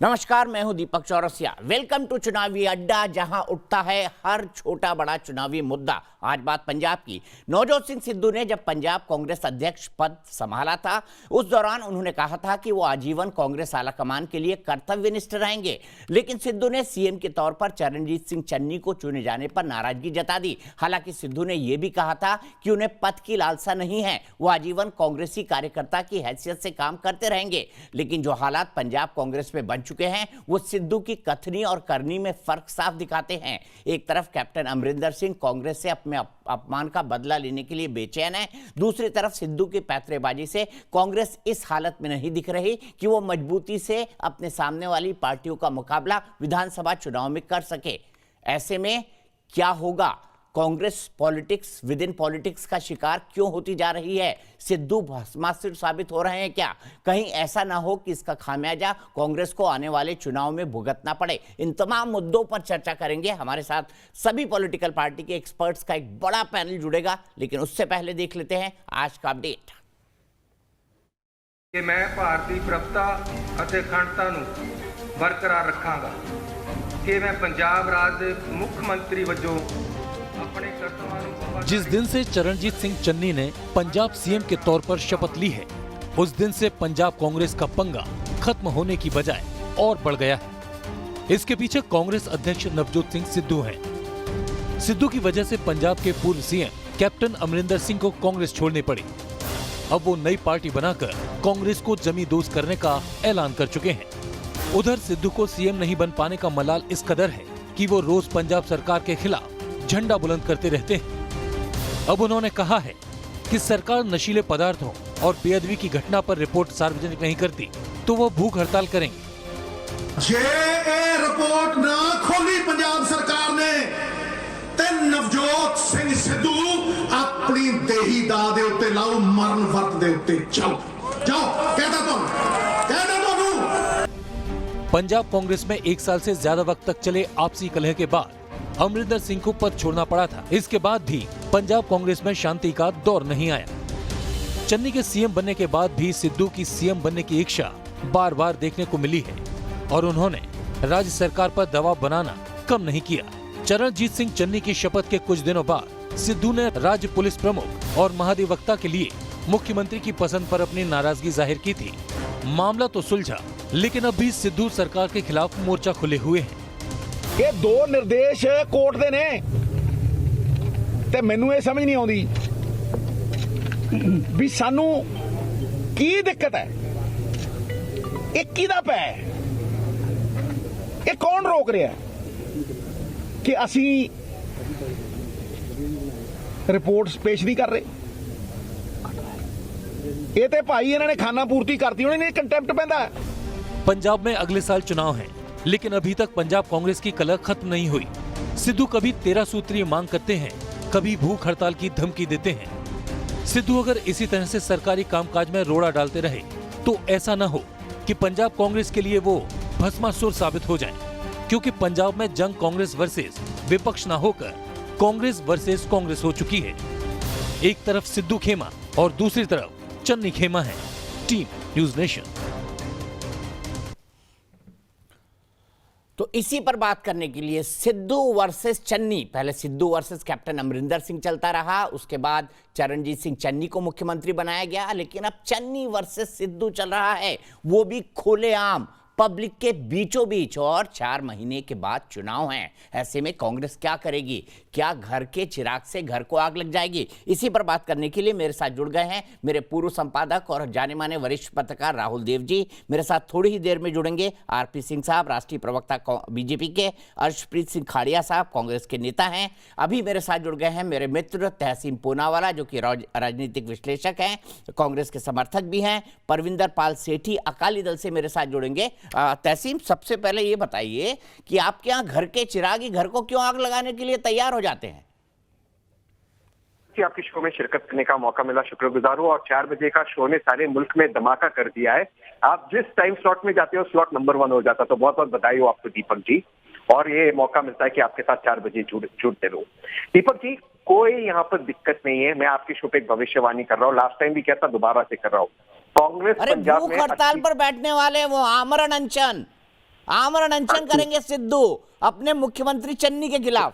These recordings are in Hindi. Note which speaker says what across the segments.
Speaker 1: नमस्कार, मैं हूं दीपक चौरसिया। वेलकम टू चुनावी अड्डा, जहां उठता है हर छोटा बड़ा चुनावी मुद्दा। आज बात पंजाब की। नवजोत सिंह सिद्धू ने जब पंजाब कांग्रेस अध्यक्ष पद संभाला था, उस दौरान उन्होंने कहा था कि वो आजीवन कांग्रेस आलाकमान के लिए कर्तव्यनिष्ठ रहेंगे। लेकिन सिद्धू ने सीएम के तौर पर चरणजीत सिंह चन्नी को चुने जाने पर नाराजगी जता दी। हालांकि सिद्धू ने यह भी कहा था कि उन्हें पद की लालसा नहीं है, वो आजीवन कांग्रेसी कार्यकर्ता की हैसियत से काम करते रहेंगे। लेकिन जो हालात पंजाब कांग्रेस में बन चुके हैं, वो सिद्धू की कथनी और करनी में फर्क साफ दिखाते हैं। एक तरफ कैप्टन अमरिंदर सिंह कांग्रेस से अपने अपमान का बदला लेने के लिए बेचैन है, दूसरी तरफ सिद्धू की पैंतरेबाजी से कांग्रेस इस हालत में नहीं दिख रही कि वो मजबूती से अपने सामने वाली पार्टियों का मुकाबला विधानसभा चुनाव में कर सके। ऐसे में क्या होगा? Congress politics with in politics का शिकार क्यों होती जा रही है? सिद्धू भस्मासुर साबित हो रहे हैं क्या? कहीं ऐसा ना हो कि इसका खामियाजा कांग्रेस को आने वाले चुनाव में भुगतना पड़े। इन तमाम मुद्दों पर चर्चा करेंगे। हमारे साथ सभी पॉलिटिकल पार्टी के एक्सपर्ट्स का एक बड़ा पैनल जुड़ेगा, लेकिन उससे पहले देख लेते हैं आज का अपडेट।
Speaker 2: कि मैं भारतीय प्रभुता ਅਤੇ ਅਖੰਡਤਾ ਨੂੰ ਬਰਕਰਾਰ ਰੱਖਾਂਗਾ कि मैं पंजाब राज ਦੇ ਮੁੱਖ ਮੰਤਰੀ ਵਜੋਂ अपने कर्तव्यों।
Speaker 3: जिस दिन से चरणजीत सिंह चन्नी ने पंजाब सीएम के तौर पर शपथ ली है, उस दिन से पंजाब कांग्रेस का पंगा खत्म होने की बजाय और बढ़ गया है। इसके पीछे कांग्रेस अध्यक्ष नवजोत सिंह सिद्धू हैं। सिद्धू की वजह से पंजाब के पूर्व सीएम कैप्टन अमरिंदर सिंह को कांग्रेस छोड़नी पड़ी। अब वो नई पार्टी बनाकर कांग्रेस को जमींदोज करने का ऐलान कर चुके हैं। उधर सिद्धू को सीएम नहीं बन पाने का मलाल इस कदर है कि वो रोज पंजाब सरकार के खिलाफ झंडा बुलंद करते रहते हैं। अब उन्होंने कहा है कि सरकार नशीले पदार्थों और बेअदबी की घटना पर रिपोर्ट सार्वजनिक नहीं करती तो वो भूख हड़ताल करेंगे।
Speaker 4: जे ए रिपोर्ट ना खोली पंजाब सरकार ने ते नवजोत सिंह सिद्धू अपनी देही दा दे उत्ते लाओ, मरण वर्त दे उत्ते जाओ जाओ, कहता तो
Speaker 3: पंजाब कांग्रेस में एक साल से ज्यादा वक्त तक चले आपसी कलह के बाद अमरिंदर सिंह को पद छोड़ना पड़ा था। इसके बाद भी पंजाब कांग्रेस में शांति का दौर नहीं आया। चन्नी के सीएम बनने के बाद भी सिद्धू की सीएम बनने की इच्छा बार बार देखने को मिली है और उन्होंने राज्य सरकार पर दबाव बनाना कम नहीं किया। चरणजीत सिंह चन्नी की शपथ के कुछ दिनों बाद सिद्धू ने राज्य पुलिस प्रमुख और महाधिवक्ता के लिए मुख्यमंत्री की पसंद पर अपनी नाराजगी जाहिर की थी। मामला तो सुलझा, लेकिन अब भी सिद्धू सरकार के खिलाफ मोर्चा खुले हुए हैं।
Speaker 5: ये दो निर्देश कोर्ट दे ने ते मैनू ये समझ नहीं आउंदी भी सानू की दिक्कत है, ये किहदा पै, ये कौन रोक रहा है कि असी रिपोर्ट्स पेश नहीं कर रहे। ये ते भाई इन्होंने खाना पूर्ति करती, उन्हें कंटेम्प्ट पैंदा है।
Speaker 3: पंजाब में अगले साल चुनाव हैं, लेकिन अभी तक पंजाब कांग्रेस की कलह खत्म नहीं हुई। सिद्धू कभी 13 सूत्रीय मांग करते हैं, कभी भूख हड़ताल की धमकी देते हैं। सिद्धू अगर इसी तरह से सरकारी कामकाज में रोड़ा डालते रहे तो ऐसा न हो कि पंजाब कांग्रेस के लिए वो भस्मासुर साबित हो जाएं, क्योंकि पंजाब में जंग कांग्रेस वर्सेस विपक्ष न होकर कांग्रेस वर्सेस कांग्रेस हो चुकी है। एक तरफ सिद्धू खेमा और दूसरी तरफ चन्नी खेमा है। Team news nation.
Speaker 1: तो इसी पर बात करने के लिए सिद्धू वर्सेस चन्नी, पहले सिद्धू वर्सेस कैप्टन अमरिंदर सिंह चलता रहा, उसके बाद चरणजीत सिंह चन्नी को मुख्यमंत्री बनाया गया, लेकिन अब चन्नी वर्सेस सिद्धू चल रहा है, वो भी खुलेआम पब्लिक के बीचों बीच, और 4 महीने के बाद चुनाव हैं। ऐसे में कांग्रेस क्या करेगी? क्या घर के चिराग से घर को आग लग जाएगी? इसी पर बात करने के लिए मेरे साथ जुड़ गए हैं मेरे पूर्व संपादक और जाने माने वरिष्ठ पत्रकार राहुल देव जी। मेरे साथ थोड़ी ही देर में जुड़ेंगे आरपी सिंह साहब, राष्ट्रीय प्रवक्ता बीजेपी के, अर्शप्रीत सिंह खाड़िया साहब, कांग्रेस के नेता हैं। अभी मेरे साथ जुड़ गए हैं मेरे मित्र तहसीन पूनावाला, जो कि राजनीतिक विश्लेषक हैं, कांग्रेस के समर्थक भी हैं। परविंदर पाल सेठी अकाली दल से मेरे साथ जुड़ेंगे। तहसीन, सबसे पहले ये बताइए कि आपके यहाँ घर के चिराग ही घर को क्यों आग लगाने के लिए तैयार हो जाते हैं?
Speaker 2: आपके शो में शिरकत करने का मौका मिला, शुक्रगुजार हूं। और 4 बजे का शो ने सारे मुल्क में धमाका कर दिया है। आप जिस टाइम स्लॉट में जाते हो स्लॉट नंबर 1 हो जाता, तो बहुत बहुत बधाई हो आपको दीपक जी। और ये मौका मिलता है कि आपके साथ 4 बजे जुड़ते रहो। दीपक जी, कोई यहाँ पर दिक्कत नहीं है। मैं आपके शो पे एक भविष्यवाणी कर रहा हूँ, लास्ट टाइम भी कहता, दोबारा से कर रहा हूँ। कांग्रेस
Speaker 1: अरे
Speaker 2: पंजाब
Speaker 1: भूख
Speaker 2: में
Speaker 1: हड़ताल पर बैठने वाले वो आमरण अनशन, आमरण अनशन करेंगे सिद्धू अपने मुख्यमंत्री चन्नी के खिलाफ।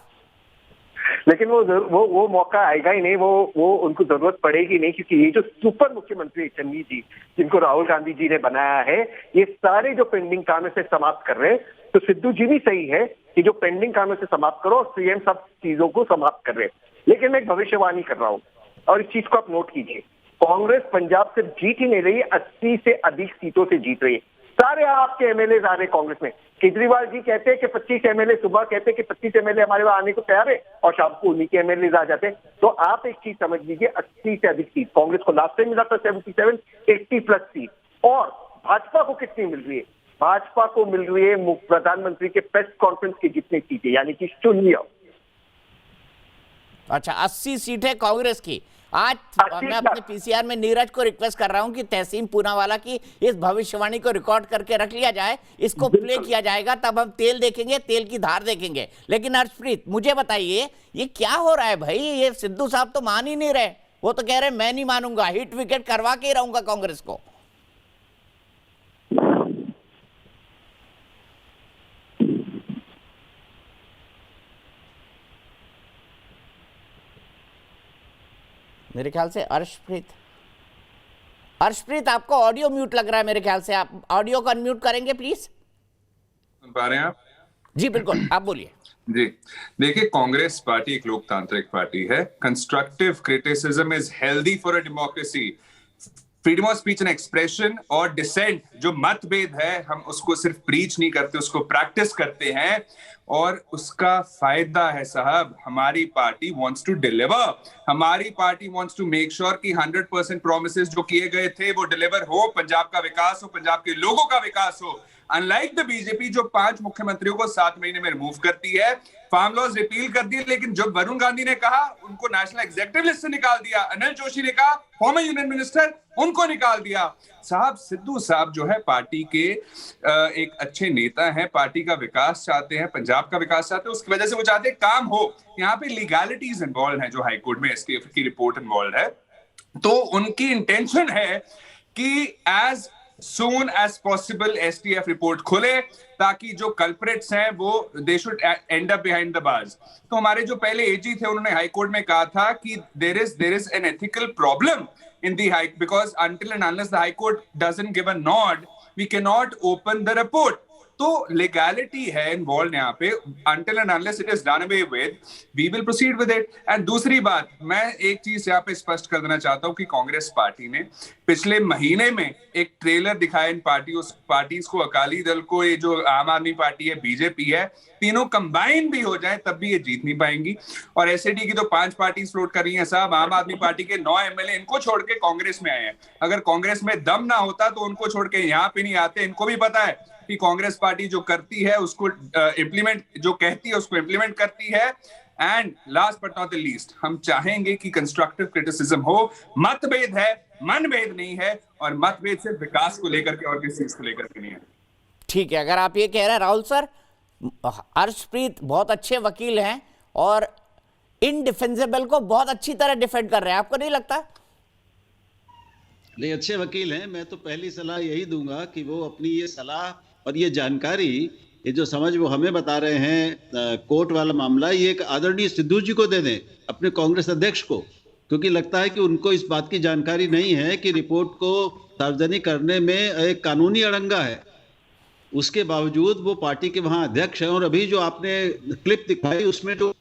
Speaker 2: लेकिन वो मौका आएगा ही नहीं, वो उनको जरूरत पड़ेगी नहीं, क्योंकि ये जो सुपर मुख्यमंत्री चन्नी जी जिनको राहुल गांधी जी ने बनाया है, ये सारे जो पेंडिंग काम है से समाप्त कर रहे हैं। तो सिद्धू जी भी सही है कि जो पेंडिंग काम है से समाप्त करो, और सीएम सब चीजों को समाप्त कर रहे हैं। लेकिन मैं एक भविष्यवाणी कर रहा हूं और इस चीज को आप नोट कीजिए, कांग्रेस पंजाब सिर्फ जीत ही नहीं रही, 80 से अधिक सीटों से जीत रही है। सारे आपके एमएलए आ रहे कांग्रेस में। केजरीवाल जी कहते हैं कि 25 एमएलए, सुबह कहते हैं कि 25 एमएलए हमारे वहां आने को तैयार है, और शाम को उन्हीं के एमएलए आ जाते हैं। तो आप एक चीज समझ लीजिए, 80 से अधिक सीट कांग्रेस को लास्ट टाइम मिला था 77, 80 प्लस सीट। और भाजपा को कितनी मिल रही है? भाजपा को मिल रही है प्रधानमंत्री के प्रेस कॉन्फ्रेंस की जितनी सीटें, यानी कि 0।
Speaker 1: अच्छा, 80 सीटें कांग्रेस की। आज मैं अपने पीसीआर में नीरज को रिक्वेस्ट कर रहा हूं कि तहसीन पूनावाला की इस भविष्यवाणी को रिकॉर्ड करके रख लिया जाए, इसको प्ले किया जाएगा, तब हम तेल देखेंगे, तेल की धार देखेंगे। लेकिन हर्षप्रीत, मुझे बताइए ये क्या हो रहा है भाई? ये सिद्धू साहब तो मान ही नहीं रहे, वो तो कह रहे मैं नहीं मानूंगा, हिट विकेट करवा के ही रहूंगा कांग्रेस को। मेरे ख्याल से अर्शप्रीत आपको ऑडियो म्यूट लग रहा है मेरे ख्याल से, आप ऑडियो को अनम्यूट करेंगे प्लीज।
Speaker 6: सुन पा रहे हैं आप? जी
Speaker 1: बिल्कुल, आप बोलिए।
Speaker 6: जी देखिए, कांग्रेस पार्टी एक लोकतांत्रिक पार्टी है। Constructive criticism is healthy for a democracy. Freedom of speech and expression और डिसेंट, जो मतभेद है, हम उसको सिर्फ प्रीच नहीं करते, उसको प्रैक्टिस करते हैं, और उसका फायदा है साहब। हमारी पार्टी वांट्स टू डिलीवर। हमारी party wants to make sure कि 100% प्रोमिसेस जो किए गए थे वो डिलीवर हो, पंजाब का विकास हो, पंजाब के लोगों का विकास हो। अनलाइक द बीजेपी जो 5 मुख्यमंत्रियों को 7 महीने में रिमूव करती है, फार्म लॉज रिपील कर दिए, लेकिन जब वरुण गांधी ने कहा उनको नेशनल एग्जीक्यूटिव लिस्ट से निकाल दिया। अनिल जोशी ने कहा फॉर्मर यूनियन मिनिस्टर, उनको निकाल दिया। साहब, सिद्धू साहब जो है पार्टी के एक अच्छे नेता हैं, पार्टी का विकास चाहते हैं, पंजाब का विकास चाहते हैं, उसकी वजह से वो चाहते हैं काम हो। यहाँ पे लीगैलिटीज इन्वॉल्व हैं, जो हाईकोर्ट में एसटीएफ की रिपोर्ट इन्वॉल्व है। तो उनकी इंटेंशन है कि as soon as possible STF report खुले, ताकि जो कल्प्रिट्स हैं वो they should end up behind the bars। तो हमारे जो पहले एजी थे उन्होंने हाई कोर्ट में कहा था कि there is an ethical problem in the high, because until and unless the high court doesn't give a nod, we cannot open the report। तो लीगैलिटी है इन्वॉल्व यहाँ पे। until and unless it is done away with, we will proceed with it। and दूसरी बात, मैं एक चीज यहाँ पे स्पष्ट कर देना चाहता हूँ कि कांग्रेस पार्टी ने पिछले महीने में एक ट्रेलर दिखाया इन पार्टीज को, अकाली दल को, ये जो आम आदमी पार्टी है, बीजेपी है, तीनों कंबाइन भी हो जाए तब भी ये जीत नहीं पाएंगी। और एसएडी की तो 5 पार्टी फ्लोट कर रही हैं साहब। आम आदमी पार्टी के 9 एमएलए इनको छोड़ के कांग्रेस में आए हैं। अगर कांग्रेस में दम ना होता तो उनको छोड़ के यहाँ पे नहीं आते। इनको भी पता है कि कांग्रेस पार्टी जो करती है उसको इम्प्लीमेंट, जो कहती है उसको इम्प्लीमेंट करती है। And last but not the least, हम चाहेंगे कि कंस्ट्रक्टिव क्रिटिसिज्म हो। मतभेद है, मनभेद नहीं है, और मतभेद सिर्फ विकास को लेकर के और किसी चीज को लेकर के नहीं है।
Speaker 1: ठीक है, अगर आप ये कह रहे हैं राहुल सर, हर्षप्रीत बहुत अच्छे वकील हैं और इनडिफेंसिबल को बहुत अच्छी तरह डिफेंड कर रहे हैं, आपको नहीं लगता?
Speaker 7: नहीं, अच्छे वकील हैं। मैं तो पहली सलाह यही दूंगा कि वो अपनी ये सलाह और ये जानकारी, ये जो समझ वो हमें बता रहे हैं कोर्ट वाला मामला, ये एक आदरणीय सिद्धू जी को दे दें, अपने कांग्रेस अध्यक्ष को, क्योंकि लगता है कि उनको इस बात की जानकारी नहीं है कि रिपोर्ट को सार्वजनिक करने में एक कानूनी अड़ंगा है। उसके बावजूद वो पार्टी के वहां अध्यक्ष हैं। और अभी जो आपने क्लिप दिखाई उसमें जो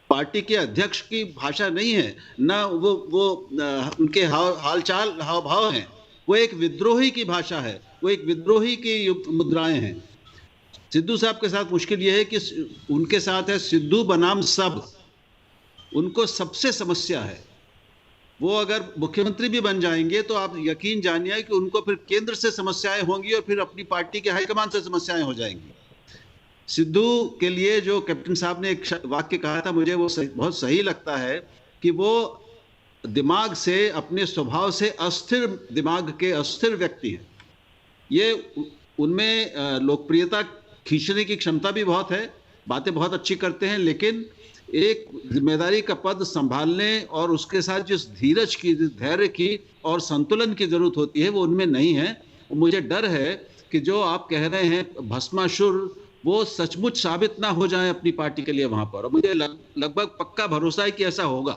Speaker 7: पार्टी के अध्यक्ष की भाषा नहीं है ना, वो उनके हालचाल हाव भाव हैं, वो एक विद्रोही की भाषा है, वो एक विद्रोही की मुद्राएं हैं। सिद्धू साहब के साथ मुश्किल ये है कि उनके साथ है सिद्धू बनाम सब, उनको सबसे समस्या है। वो अगर मुख्यमंत्री भी बन जाएंगे तो आप यकीन जानिए कि उनको फिर केंद्र से समस्याएं होंगी और फिर अपनी पार्टी के हाईकमान से समस्याएं हो जाएंगी। सिद्धू के लिए जो कैप्टन साहब ने एक वाक्य कहा था, मुझे वो बहुत सही लगता है कि वो दिमाग से, अपने स्वभाव से अस्थिर दिमाग के अस्थिर व्यक्ति हैं। ये उनमें लोकप्रियता खींचने की क्षमता भी बहुत है, बातें बहुत अच्छी करते हैं, लेकिन एक जिम्मेदारी का पद संभालने और उसके साथ जिस धीरज की, जिस धैर्य की और संतुलन की जरूरत होती है वो उनमें नहीं है। मुझे डर है कि जो आप कह रहे हैं भस्मासुर, वो सचमुच साबित ना हो जाए अपनी पार्टी के लिए वहां पर। मुझे लगभग पक्का भरोसा है कि ऐसा होगा।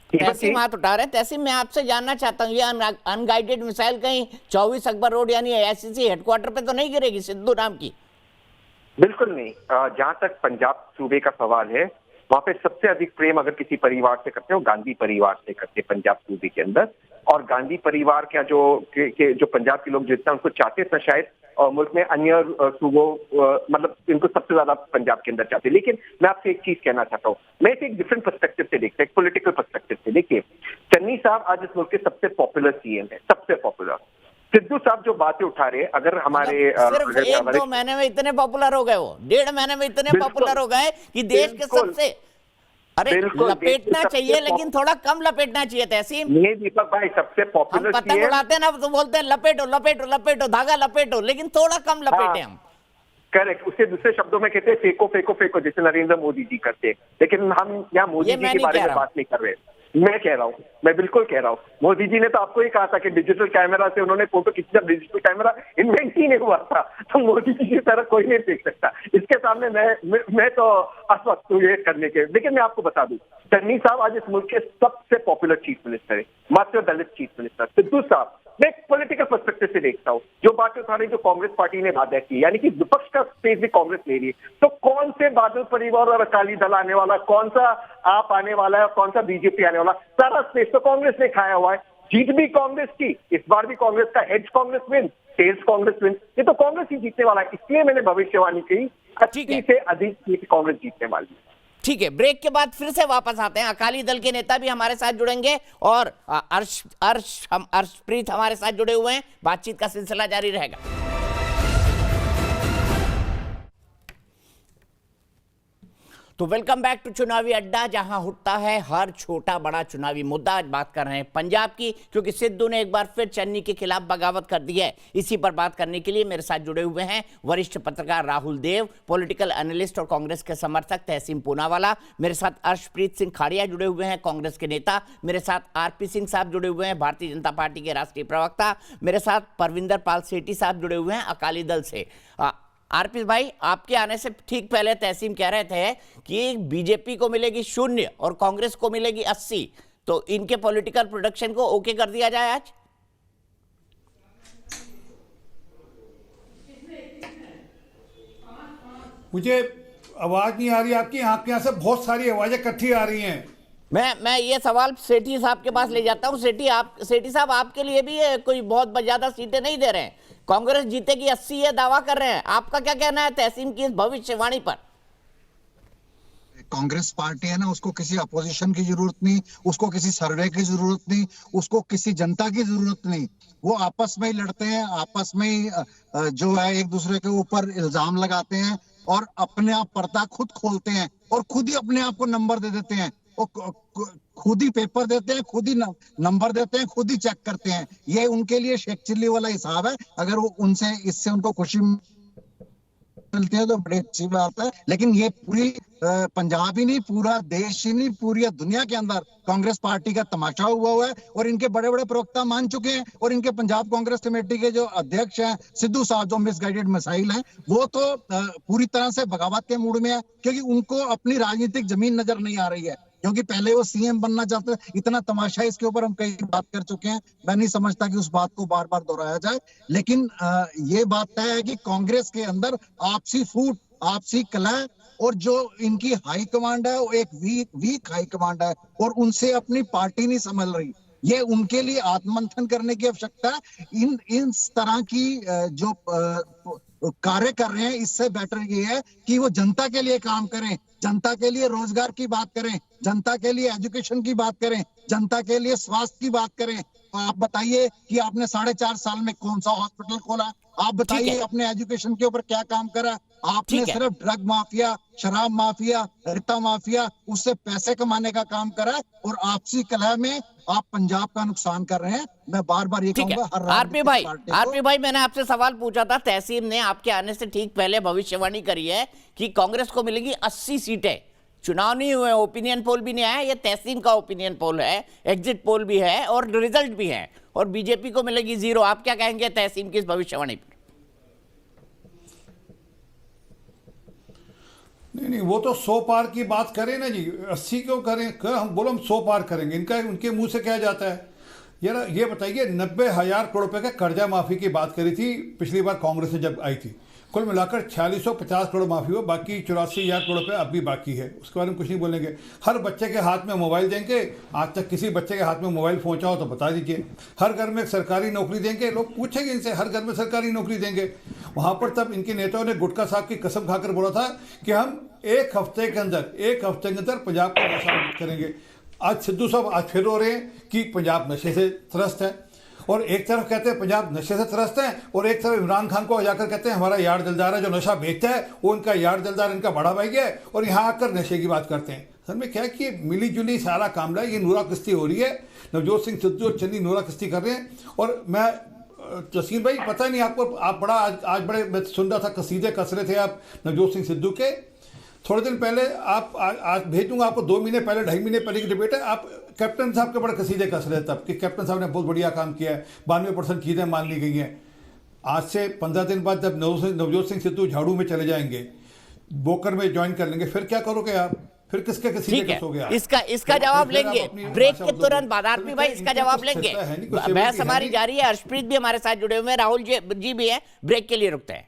Speaker 1: तहसीम हाथ उठा रहे हैं। तहसीम, मैं आपसे जानना चाहता हूँ, ये अनगाइडेड मिसाइल कहीं 24 अकबर रोड यानी आईसीसी हेडक्वार्टर पे तो नहीं गिरेगी सिद्धू नाम की?
Speaker 2: बिल्कुल नहीं। जहां तक पंजाब सूबे का सवाल है, वहां पे सबसे अधिक प्रेम अगर किसी परिवार से करते हो, गांधी परिवार से करते हैं पंजाब सूबे के अंदर। और गांधी परिवार का जो पंजाब के लोग जितना उनको चाहते थे शायद मुल्क में अन्य सूबों मतलब इनको सबसे ज्यादा पंजाब के अंदर चाहते। लेकिन मैं आपसे एक चीज कहना चाहता हूँ, मैं इसे एक डिफरेंट पर्सपेक्टिव से देखता हूँ, एक पॉलिटिकल पर्सपेक्टिव से। देखिए, चन्नी साहब आज इस मुल्क के सबसे पॉपुलर सीएम है, सबसे पॉपुलर। सिद्धू साहब जो बातें उठा रहे, अगर हमारे
Speaker 1: सिर्फ 1-2 महीने में इतने पॉपुलर हो गए, वो 1.5 महीने में इतने पॉपुलर हो गए कि देश के सबसे, अरे लपेटना चाहिए लेकिन थोड़ा कम लपेटना चाहिए तहसीम।
Speaker 2: नहीं दीपक भाई, सबसे पॉपुलर
Speaker 1: हम पतंग उड़ाते हैं ना तो बोलते हैं लपेटो लपेटो लपेटो, धागा लपेटो, लेकिन थोड़ा कम लपेटे हम।
Speaker 2: करेक्ट। उससे दूसरे शब्दों में कहते हैं फेंको फेंको फेंको, जैसे नरेंद्र मोदी जी करते हैं। लेकिन हम यहाँ मोदी जी के बारे में बात नहीं कर रहे। मैं कह रहा हूँ, मैं बिल्कुल कह रहा हूँ, मोदी जी ने तो आपको ही कहा था कि डिजिटल कैमरा से उन्होंने फोटो खींची, जब डिजिटल कैमरा इन्वेंट ही नहीं हुआ था। तो मोदी जी की तरह कोई नहीं देख सकता। इसके सामने मैं तो अस्वस्थ हूँ ये करने के। लेकिन मैं आपको बता दूं, चन्नी साहब आज इस मुल्क के सबसे पॉपुलर चीफ मिनिस्टर है, मात्र दलित चीफ मिनिस्टर। सिद्धू साहब, मैं एक पॉलिटिकल पर्सपेक्टिव से देखता हूँ, जो बातें उठा रही जो कांग्रेस पार्टी ने वादा की, यानी कि विपक्ष का स्पेस भी कांग्रेस ले रही है। तो कौन से बादल परिवार और अकाली दल आने वाला, कौन सा आप आने वाला है और कौन सा बीजेपी आने वाला, सारा स्पेस तो कांग्रेस ने खाया हुआ है। जीत भी कांग्रेस की, इस बार भी कांग्रेस का heads Congress win, tails Congress win, ये तो कांग्रेस ही जीतने वाला है। इसलिए मैंने भविष्यवाणी की 80 से अधिक सीट कांग्रेस जीतने वाली है।
Speaker 1: ठीक है, ब्रेक के बाद फिर से वापस आते हैं। अकाली दल के नेता भी हमारे साथ जुड़ेंगे और अर्शप्रीत हमारे साथ जुड़े हुए हैं। बातचीत का सिलसिला जारी रहेगा। तो वेलकम बैक टू चुनावी अड्डा, जहां उठता है हर छोटा बड़ा चुनावी मुद्दा। आज बात कर रहे हैं पंजाब की, क्योंकि सिद्धू ने एक बार फिर चन्नी के खिलाफ बगावत कर दी है। इसी पर बात करने के लिए मेरे साथ जुड़े हुए हैं वरिष्ठ पत्रकार राहुल देव, पॉलिटिकल एनालिस्ट और कांग्रेस के समर्थक तहसीम पूनावाला। मेरे साथ अर्शप्रीत सिंह खाड़िया जुड़े हुए हैं, कांग्रेस के नेता। मेरे साथ आरपी सिंह साहब जुड़े हुए हैं, भारतीय जनता पार्टी के राष्ट्रीय प्रवक्ता। मेरे साथ परविंदर पाल सेठी साहब जुड़े हुए हैं अकाली दल से। आरपी भाई, आपके आने से ठीक पहले तहसीम कह रहे थे कि बीजेपी को मिलेगी 0 और कांग्रेस को मिलेगी 80, तो इनके पॉलिटिकल प्रोडक्शन को ओके कर दिया जाए आज?
Speaker 8: मुझे आवाज नहीं आ रही आपकी, आपके यहाँ से बहुत सारी आवाजें इकट्ठी आ रही हैं।
Speaker 1: मैं ये सवाल सेठी साहब के पास ले जाता हूँ। सेठी साहब, आपके लिए भी ये कोई बहुत ज्यादा सीटें नहीं दे रहे हैं, कांग्रेस जीतेगी 80 ये दावा कर रहे हैं। आपका क्या कहना है तहसीम की इस भविष्यवाणी पर?
Speaker 9: कांग्रेस पार्टी है ना, उसको किसी अपोजिशन की जरूरत नहीं, उसको किसी सर्वे की जरूरत नहीं, उसको किसी जनता की जरूरत नहीं। वो आपस में ही लड़ते हैं, आपस में ही जो है एक दूसरे के ऊपर इल्जाम लगाते हैं और अपने आप पर्दा खुद खोलते हैं और खुद ही अपने आप को नंबर दे देते हैं, खुद ही पेपर देते हैं, खुद ही नंबर देते हैं, खुद ही चेक करते हैं। ये उनके लिए शेख चिल्ली वाला हिसाब है। अगर वो उनसे इससे उनको खुशी मिलती है तो बड़ी अच्छी बात है। लेकिन ये पूरी पंजाब ही नहीं, पूरा देश ही नहीं, पूरी दुनिया के अंदर कांग्रेस पार्टी का तमाशा हुआ है और इनके बड़े बड़े प्रवक्ता मान चुके हैं। और इनके पंजाब कांग्रेस कमेटी के जो अध्यक्ष हैं सिद्धू साहब, जो मिसगाइडेड मिसाइल हैं, वो तो पूरी तरह से बगावत के मूड में है, क्योंकि उनको अपनी राजनीतिक जमीन नजर नहीं आ रही है। क्योंकि पहले वो सीएम बनना चाहते थे। इतना तमाशा इसके ऊपर हम कई बात कर चुके हैं, मैं नहीं समझता कि उस बात को बार बार दोहराया जाए। लेकिन ये बात तय है कि कांग्रेस के अंदर आपसी फूट, आपसी कलह और जो इनकी हाई कमांड है वो एक वीक हाई कमांड है और उनसे अपनी पार्टी नहीं संभल रही। ये उनके लिए आत्ममंथन करने की आवश्यकता है। इन तरह की जो कार्य कर रहे हैं, इससे बेटर ये है कि वो जनता के लिए काम करें, जनता के लिए रोजगार की बात करें, जनता के लिए एजुकेशन की बात करें, जनता के लिए स्वास्थ्य की बात करें। तो आप बताइए कि आपने 4.5 साल में कौन सा हॉस्पिटल खोला? आप बताइए अपने एजुकेशन के ऊपर क्या काम करा? आपने सिर्फ ड्रग माफिया, शराब माफिया, रेता माफिया, उससे पैसे कमाने का काम करा और आपसी कलह में आप पंजाब का नुकसान कर रहे हैं। मैं बार बार ये कहूंगा।
Speaker 1: आरपी भाई, मैंने आपसे सवाल पूछा था, तहसीम ने आपके आने से ठीक पहले भविष्यवाणी करी है कि कांग्रेस को मिलेगी 80 सीटें चुनाव नहीं हुए, ओपिनियन पोल भी नहीं आया, ये तहसीन का ओपिनियन पोल है, एग्जिट पोल भी है और रिजल्ट भी है, और बीजेपी को मिलेगी 0। आप क्या कहेंगे तहसीन की इस भविष्यवाणी पर?
Speaker 8: नहीं, वो तो 100 पार की बात करें ना जी, 80 क्यों करें? हम बोलो हम 100 पार करेंगे, इनका उनके मुंह से क्या जाता है? यार ये बताइए, 90,000 करोड़ रुपए का कर्जा माफी की बात करी थी पिछली बार कांग्रेस से जब आई थी, कुल मिलाकर 4650 करोड़ माफी हुआ, बाकी 84,000 करोड़ रुपए अब भी बाकी है, उसके बारे में कुछ नहीं बोलेंगे। हर बच्चे के हाथ में मोबाइल देंगे, आज तक किसी बच्चे के हाथ में मोबाइल पहुंचा हो तो बता दीजिए। हर घर में एक सरकारी नौकरी देंगे, लोग पूछेंगे इनसे, हर घर में सरकारी नौकरी देंगे। वहां पर तब इनके नेताओं ने गुटका साहब की कसम खाकर बोला था कि हम एक हफ्ते के अंदर पंजाब को नशा मुक्त करेंगे। आज सिद्धू साहब आज फिर रो रहे हैं कि पंजाब नशे से त्रस्त है, और एक तरफ कहते हैं पंजाब नशे से त्रस्त है, और एक तरफ इमरान खान को जाकर कहते हैं हमारा यार दिलदार है जो नशा बेचता है, वो इनका यार दिलदार, इनका बड़ा भाई है, और यहाँ आकर नशे की बात करते हैं। सर में क्या है कि मिली जुली सारा काम है, ये नूरा किश्ती हो रही है, नवजोत सिंह सिद्धू और चन्नी नूरा किश्ती कर रहे हैं। और मैं तस्कीन भाई, पता नहीं आपको, आप बड़ा आज बड़े, मैं सुन रहा था कसीदे कस रहे थे आप नवजोत सिंह सिद्धू के, थोड़े दिन पहले आप आज भेज दूंगा आपको, 2 महीने पहले 2.5 महीने पहले की डिबेट है, आप कैप्टन साहब के बड़े कसीदे कस रहे तब कि कैप्टन साहब ने बहुत बढ़िया काम किया है, 92% चीज़ें मान ली गई हैं। आज से 15 दिन बाद जब नवजोत सिंह सिद्धू झाड़ू में चले जाएंगे, बोकर में ज्वाइन कर लेंगे, फिर क्या करोगे आप? फिर किसके कसीदे कसोगे आप?
Speaker 1: इसका जवाब लेंगे ब्रेक के तुरंत बाद। आरपी भाई इसका जवाब लेंगे, बहस हमारी जारी है। हर्षप्रीत भी हमारे साथ जुड़े हुए हैं, राहुल जी भी है, ब्रेक के लिए रुकते हैं।